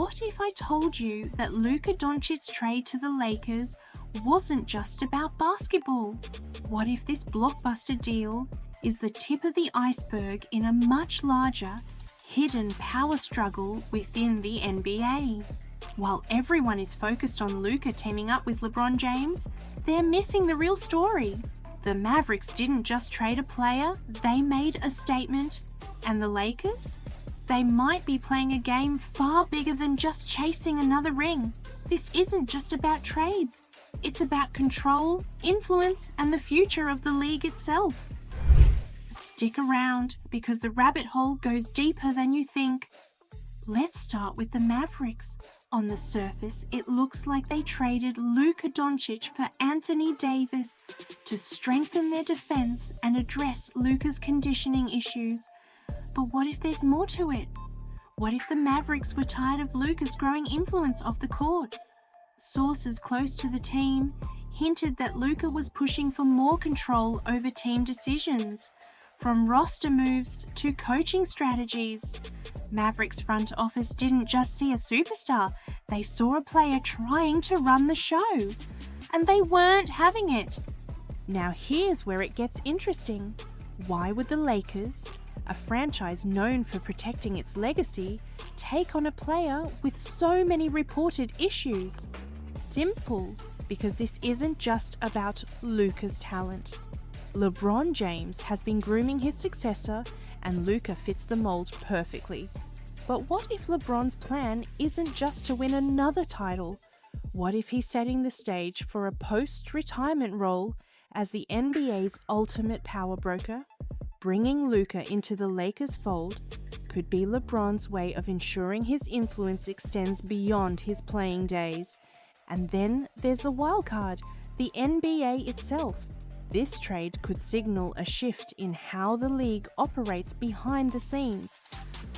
What if I told you that Luka Doncic's trade to the Lakers wasn't just about basketball? What if this blockbuster deal is the tip of the iceberg in a much larger, hidden power struggle within the NBA? While everyone is focused on Luka teaming up with LeBron James, they're missing the real story. The Mavericks didn't just trade a player, they made a statement. And the Lakers? They might be playing a game far bigger than just chasing another ring. This isn't just about trades. It's about control, influence, and the future of the league itself. Stick around, because the rabbit hole goes deeper than you think. Let's start with the Mavericks. On the surface, it looks like they traded Luka Doncic for Anthony Davis to strengthen their defense and address Luka's conditioning issues. But what if there's more to it? What if the Mavericks were tired of Luka's growing influence off the court? Sources close to the team hinted that Luka was pushing for more control over team decisions, from roster moves to coaching strategies. Mavericks front office didn't just see a superstar, they saw a player trying to run the show, and they weren't having it. Now here's where it gets interesting. Why would the Lakers, a franchise known for protecting its legacy, take on a player with so many reported issues? Simple, because this isn't just about Luka's talent. LeBron James has been grooming his successor, and Luka fits the mold perfectly. But what if LeBron's plan isn't just to win another title? What if he's setting the stage for a post-retirement role as the NBA's ultimate power broker? Bringing Luka into the Lakers' fold could be LeBron's way of ensuring his influence extends beyond his playing days. And then there's the wild card, the NBA itself. This trade could signal a shift in how the league operates behind the scenes.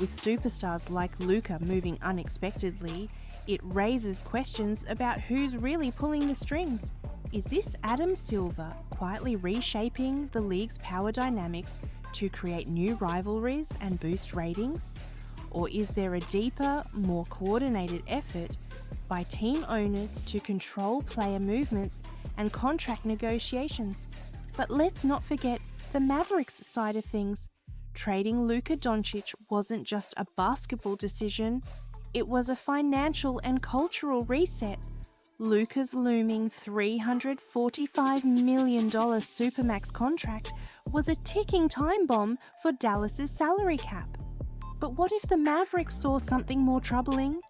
With superstars like Luka moving unexpectedly, it raises questions about who's really pulling the strings. Is this Adam Silver quietly reshaping the league's power dynamics to create new rivalries and boost ratings? Or is there a deeper, more coordinated effort by team owners to control player movements and contract negotiations? But let's not forget the Mavericks side of things. Trading Luka Doncic wasn't just a basketball decision, it was a financial and cultural reset. Luka's looming $345 million Supermax contract was a ticking time bomb for Dallas's salary cap. But what if the Mavericks saw something more troubling?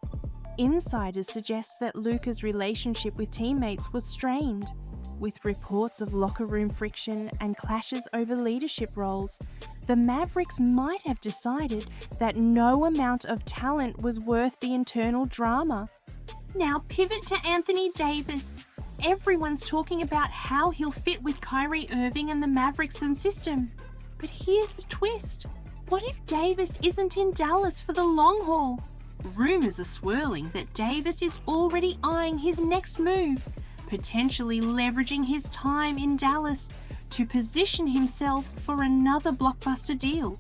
Insiders suggest that Luka's relationship with teammates was strained, with reports of locker room friction and clashes over leadership roles. The Mavericks might have decided that no amount of talent was worth the internal drama. Now pivot to Anthony Davis. Everyone's talking about how he'll fit with Kyrie Irving and the Mavericks system. But here's the twist. What if Davis isn't in Dallas for the long haul? Rumors are swirling that Davis is already eyeing his next move, potentially leveraging his time in Dallas to position himself for another blockbuster deal.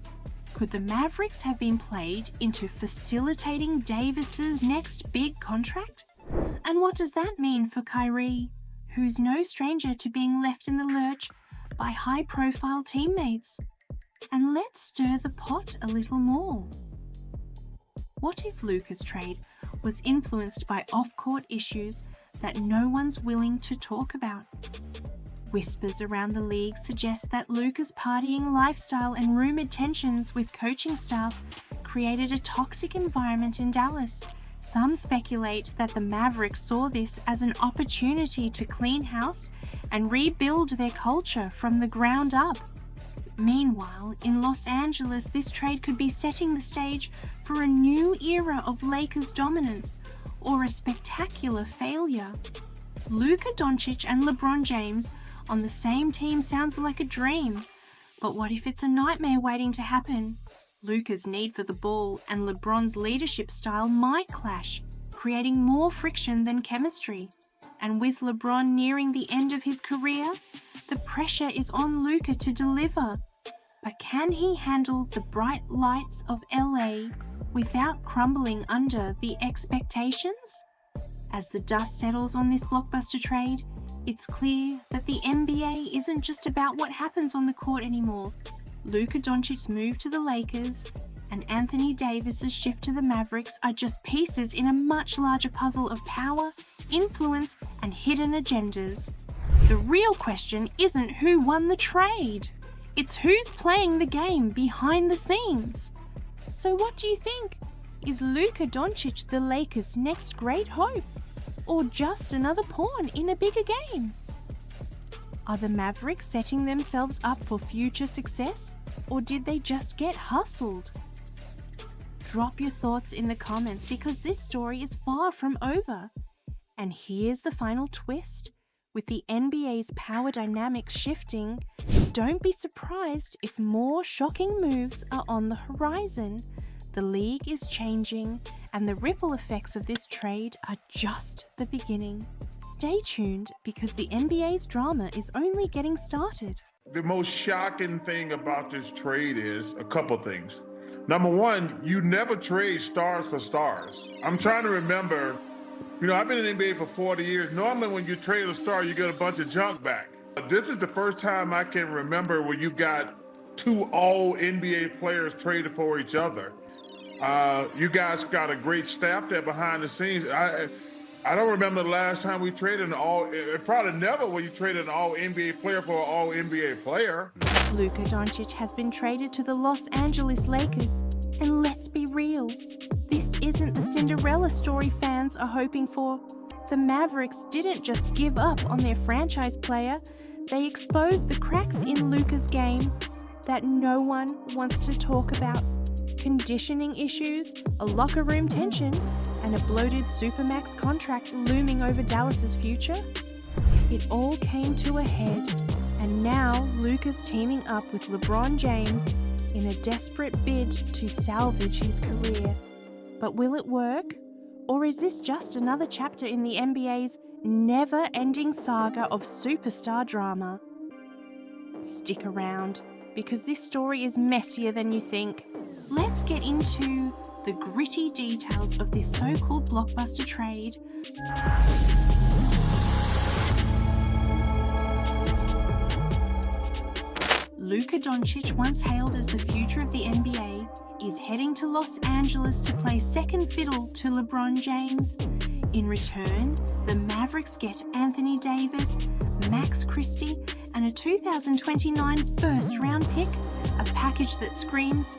Could the Mavericks have been played into facilitating Davis's next big contract? And what does that mean for Kyrie, who's no stranger to being left in the lurch by high-profile teammates? And let's stir the pot a little more. What if Luka's trade was influenced by off-court issues that no one's willing to talk about? Whispers around the league suggest that Luka's partying lifestyle and rumored tensions with coaching staff created a toxic environment in Dallas. Some speculate that the Mavericks saw this as an opportunity to clean house and rebuild their culture from the ground up. Meanwhile, in Los Angeles, this trade could be setting the stage for a new era of Lakers dominance or a spectacular failure. Luka Doncic and LeBron James on the same team sounds like a dream, but what if it's a nightmare waiting to happen? Luka's need for the ball and LeBron's leadership style might clash, creating more friction than chemistry. And with LeBron nearing the end of his career, the pressure is on Luka to deliver. But can he handle the bright lights of LA without crumbling under the expectations? As the dust settles on this blockbuster trade, it's clear that the NBA isn't just about what happens on the court anymore. Luka Doncic's move to the Lakers and Anthony Davis's shift to the Mavericks are just pieces in a much larger puzzle of power, influence, and hidden agendas. The real question isn't who won the trade. It's who's playing the game behind the scenes. So what do you think? Is Luka Doncic the Lakers' next great hope? Or just another pawn in a bigger game? Are the Mavericks setting themselves up for future success? Or did they just get hustled? Drop your thoughts in the comments because this story is far from over. And here's the final twist. With the NBA's power dynamics shifting, don't be surprised if more shocking moves are on the horizon. The league is changing, and the ripple effects of this trade are just the beginning. Stay tuned because the NBA's drama is only getting started. The most shocking thing about this trade is a couple things. Number one, you never trade stars for stars. I'm trying to remember, I've been in the NBA for 40 years. Normally when you trade a star, you get a bunch of junk back. This is the first time I can remember where you got two all NBA players traded for each other. You guys got a great staff there behind the scenes. I don't remember the last time we traded probably never will you traded an all NBA player for an all NBA player. Luka Doncic has been traded to the Los Angeles Lakers, and let's be real, this isn't the Cinderella story fans are hoping for. The Mavericks didn't just give up on their franchise player, they exposed the cracks in Luka's game that no one wants to talk about. Conditioning issues, a locker room tension, and a bloated Supermax contract looming over Dallas's future? It all came to a head, and now Luka's teaming up with LeBron James in a desperate bid to salvage his career. But will it work? Or is this just another chapter in the NBA's never-ending saga of superstar drama? Stick around, because this story is messier than you think. Let's get into the gritty details of this so-called blockbuster trade. Luka Doncic, once hailed as the future of the NBA, is heading to Los Angeles to play second fiddle to LeBron James. In return, the Mavericks get Anthony Davis, Max Christie, and a 2029 first-round pick, a package that screams,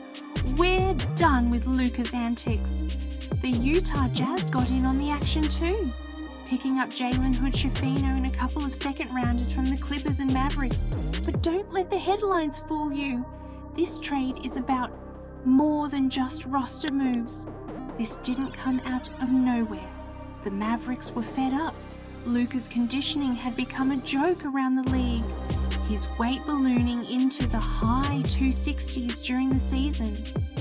"We're done with Luka's antics." The Utah Jazz got in on the action too, picking up Jalen Hood-Schifino and a couple of second-rounders from the Clippers and Mavericks. But don't let the headlines fool you. This trade is about more than just roster moves. This didn't come out of nowhere. The Mavericks were fed up. Luka's conditioning had become a joke around the league, his weight ballooning into the high 260s during the season.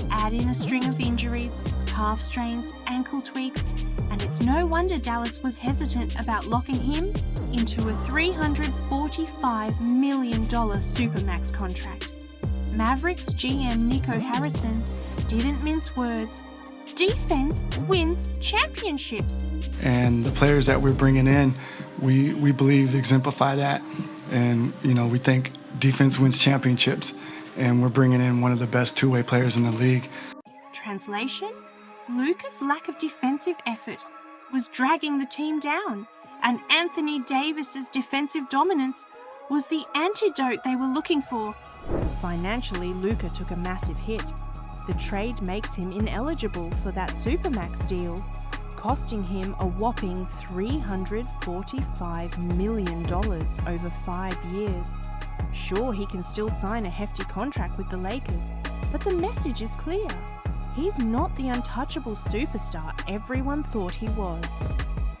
Add in a string of injuries, calf strains, ankle tweaks, and it's no wonder Dallas was hesitant about locking him into a $345 million Supermax contract. Mavericks GM Nico Harrison didn't mince words. Defense wins championships. And the players that we're bringing in, we believe exemplify that. And, we think defense wins championships. And we're bringing in one of the best two-way players in the league. Translation? Luka's lack of defensive effort was dragging the team down, and Anthony Davis's defensive dominance was the antidote they were looking for. Financially, Luka took a massive hit. The trade makes him ineligible for that Supermax deal, costing him a whopping $345 million over 5 years. Sure, he can still sign a hefty contract with the Lakers, but the message is clear. He's not the untouchable superstar everyone thought he was.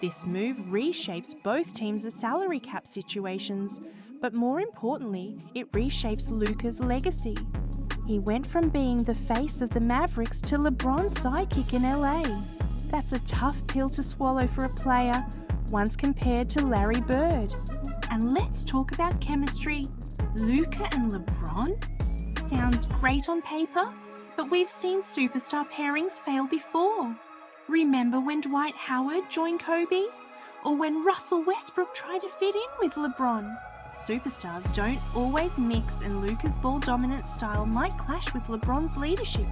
This move reshapes both teams' salary cap situations, but more importantly, it reshapes Luka's legacy. He went from being the face of the Mavericks to LeBron's sidekick in LA. That's a tough pill to swallow for a player, once compared to Larry Bird. And let's talk about chemistry. Luka and LeBron? Sounds great on paper, But we've seen superstar pairings fail before. Remember when Dwight Howard joined Kobe? Or when Russell Westbrook tried to fit in with LeBron? Superstars don't always mix, and Luka's ball-dominant style might clash with LeBron's leadership.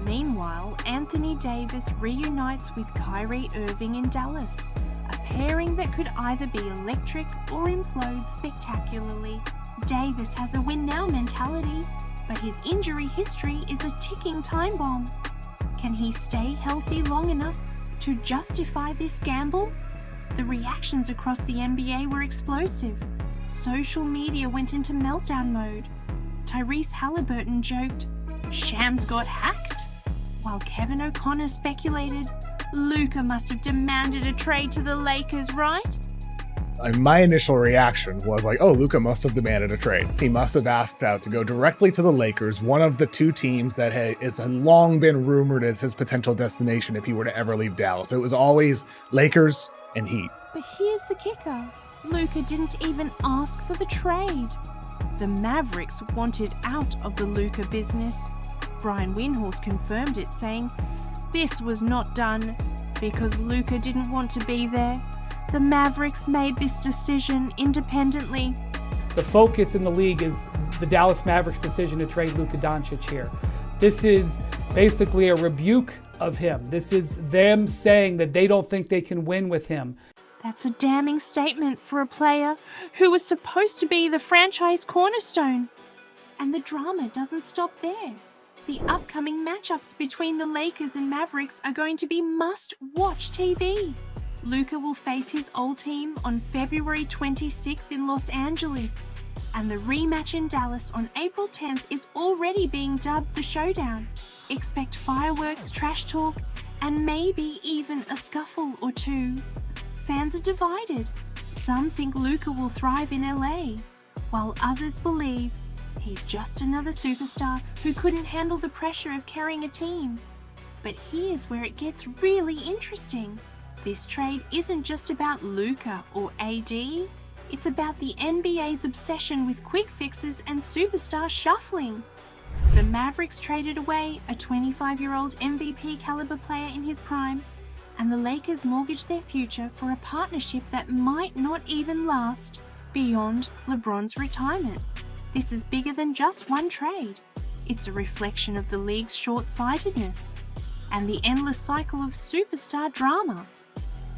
Meanwhile, Anthony Davis reunites with Kyrie Irving in Dallas, a pairing that could either be electric or implode spectacularly. Davis has a win-now mentality, but his injury history is a ticking time bomb. Can he stay healthy long enough to justify this gamble? The reactions across the NBA were explosive. Social media went into meltdown mode. Tyrese Halliburton joked, "Shams got hacked," while Kevin O'Connor speculated, "Luka must have demanded a trade to the Lakers, right?" My initial reaction was like, oh, Luka must have demanded a trade. He must have asked out to go directly to the Lakers, one of the two teams that has long been rumored as his potential destination if he were to ever leave Dallas. It was always Lakers and Heat. But here's the kicker. Luka didn't even ask for the trade. The Mavericks wanted out of the Luka business. Brian Windhorst confirmed it, saying, "This was not done because Luka didn't want to be there. The Mavericks made this decision independently." The focus in the league is the Dallas Mavericks' decision to trade Luka Doncic here. This is basically a rebuke of him. This is them saying that they don't think they can win with him. That's a damning statement for a player who was supposed to be the franchise cornerstone. And the drama doesn't stop there. The upcoming matchups between the Lakers and Mavericks are going to be must-watch TV. Luka will face his old team on February 26th in Los Angeles, and the rematch in Dallas on April 10th is already being dubbed the Showdown. Expect fireworks, trash talk, and maybe even a scuffle or two. Fans are divided. Some think Luka will thrive in LA, while others believe he's just another superstar who couldn't handle the pressure of carrying a team. But here's where it gets really interesting. This trade isn't just about Luka or AD, it's about the NBA's obsession with quick fixes and superstar shuffling. The Mavericks traded away a 25-year-old MVP caliber player in his prime, and the Lakers mortgaged their future for a partnership that might not even last beyond LeBron's retirement. This is bigger than just one trade. It's a reflection of the league's short-sightedness and the endless cycle of superstar drama.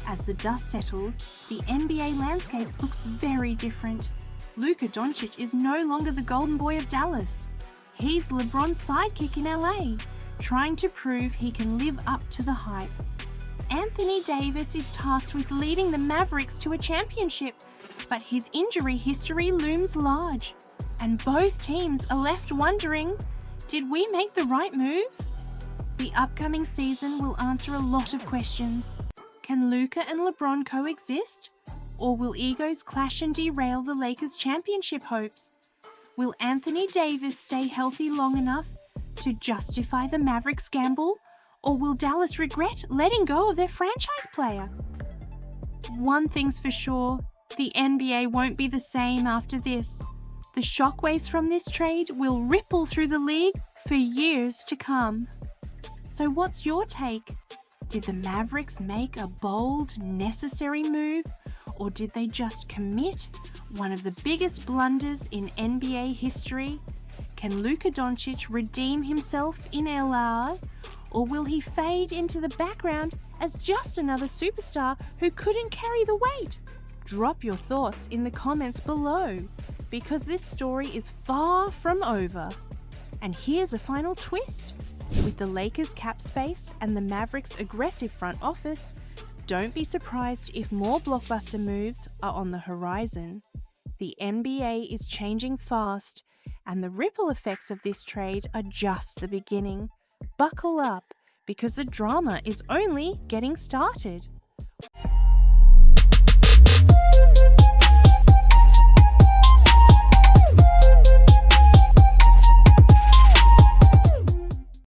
As the dust settles, the NBA landscape looks very different. Luka Doncic is no longer the golden boy of Dallas. He's LeBron's sidekick in LA, trying to prove he can live up to the hype. Anthony Davis is tasked with leading the Mavericks to a championship, but his injury history looms large, and both teams are left wondering, did we make the right move? The upcoming season will answer a lot of questions. Can Luka and LeBron coexist? Or will egos clash and derail the Lakers' championship hopes? Will Anthony Davis stay healthy long enough to justify the Mavericks' gamble? Or will Dallas regret letting go of their franchise player? One thing's for sure, the NBA won't be the same after this. The shockwaves from this trade will ripple through the league for years to come. So what's your take? Did the Mavericks make a bold, necessary move? Or did they just commit one of the biggest blunders in NBA history? Can Luka Doncic redeem himself in LA? Or will he fade into the background as just another superstar who couldn't carry the weight? Drop your thoughts in the comments below, because this story is far from over. And here's a final twist. With the Lakers' cap space and the Mavericks' aggressive front office, don't be surprised if more blockbuster moves are on the horizon. The NBA is changing fast, and the ripple effects of this trade are just the beginning. Buckle up, because the drama is only getting started.